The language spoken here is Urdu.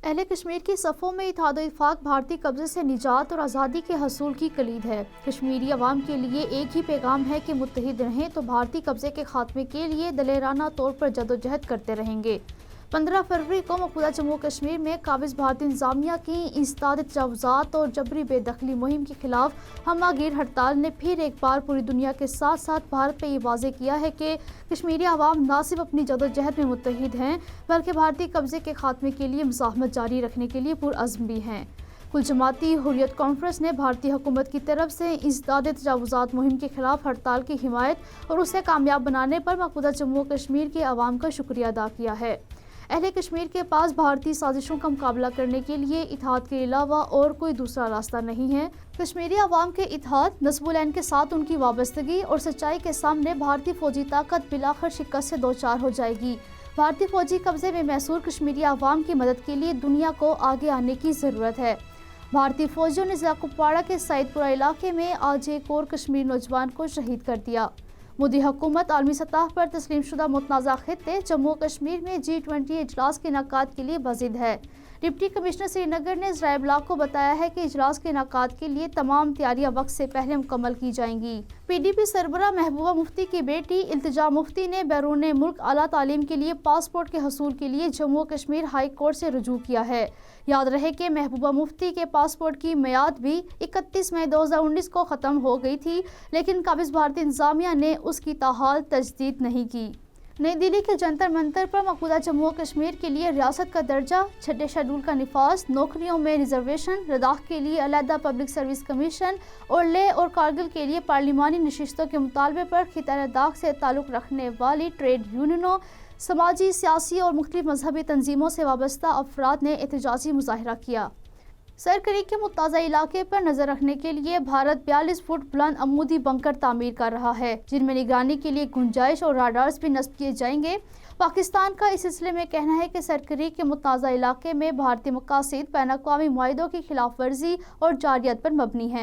اہل کشمیر کی صفوں میں اتحاد و اتفاق بھارتی قبضے سے نجات اور آزادی کے حصول کی کلید ہے۔ کشمیری عوام کے لیے ایک ہی پیغام ہے کہ متحد رہیں تو بھارتی قبضے کے خاتمے کے لیے دلیرانہ طور پر جدوجہد کرتے رہیں گے۔ 15 فروری کو مقبوضہ جموں کشمیر میں قابض بھارتی انتظامیہ کی انسداد تجاوزات اور جبری بے دخلی مہم کے خلاف ہمہ گیر ہڑتال نے پھر ایک بار پوری دنیا کے ساتھ ساتھ بھارت پہ یہ واضح کیا ہے کہ کشمیری عوام نہ صرف اپنی جدوجہد میں متحد ہیں بلکہ بھارتی قبضے کے خاتمے کے لیے مزاحمت جاری رکھنے کے لیے پرعزم بھی ہیں۔ کل جماعتی حریت کانفرنس نے بھارتی حکومت کی طرف سے انسداد تجاوزات مہم کے خلاف ہڑتال کی حمایت اور اسے کامیاب بنانے پر مقبوضہ جموں و کشمیر کے عوام کا شکریہ ادا کیا ہے۔ اہل کشمیر کے پاس بھارتی سازشوں کا مقابلہ کرنے کے لیے اتحاد کے علاوہ اور کوئی دوسرا راستہ نہیں ہے۔ کشمیری عوام کے اتحاد، نصب العین کے ساتھ ان کی وابستگی اور سچائی کے سامنے بھارتی فوجی طاقت بالآخر شکست سے دوچار ہو جائے گی۔ بھارتی فوجی قبضے میں محصور کشمیری عوام کی مدد کے لیے دنیا کو آگے آنے کی ضرورت ہے۔ بھارتی فوجیوں نے ضلع کپواڑہ کے سعید پورہ علاقے میں آج ایک اور کشمیری نوجوان کو شہید کر دیا۔ مودی حکومت عالمی سطح پر تسلیم شدہ متنازع خطے جموں و کشمیر میں G20 اجلاس کے انعقاد کے لیے بضد ہے۔ ڈپٹی کمشنر سری نگر نے ذرائع ابلاغ کو بتایا ہے کہ اجلاس کے انعقاد کے لیے تمام تیاریاں وقت سے پہلے مکمل کی جائیں گی۔ PDP سربراہ محبوبہ مفتی کی بیٹی التجا مفتی نے بیرون ملک اعلیٰ تعلیم کے لیے پاسپورٹ کے حصول کے لیے جموں و کشمیر ہائی کورٹ سے رجوع کیا ہے۔ یاد رہے کہ محبوبہ مفتی کے پاسپورٹ کی میعاد بھی 31 مئی 2019 کو ختم ہو گئی تھی، لیکن قابض بھارتی انتظامیہ نے اس کی تاحال تجدید نہیں کی۔ نئی دہلی کے جنتر منتر پر مقبوضہ جموں و کشمیر کے لیے ریاست کا درجہ، چھٹے شیڈول کا نفاذ، نوکریوں میں ریزرویشن، لداخ کے لیے علیحدہ پبلک سروس کمیشن اور لیہ اور کارگل کے لیے پارلیمانی نشستوں کے مطالبے پر خطہ لداخ سے تعلق رکھنے والی ٹریڈ یونینوں، سماجی، سیاسی اور مختلف مذہبی تنظیموں سے وابستہ افراد نے احتجاجی مظاہرہ کیا۔ سرکریک کے متنازع علاقے پر نظر رکھنے کے لیے بھارت 42 فٹ بلند عمودی بنکر تعمیر کر رہا ہے، جن میں نگرانی کے لیے گنجائش اور راڈارز بھی نصب کیے جائیں گے۔ پاکستان کا اس سلسلے میں کہنا ہے کہ سرکریک کے متنازع علاقے میں بھارتی مقاصد بین الاقوامی معاہدوں کی خلاف ورزی اور جارحیت پر مبنی ہیں۔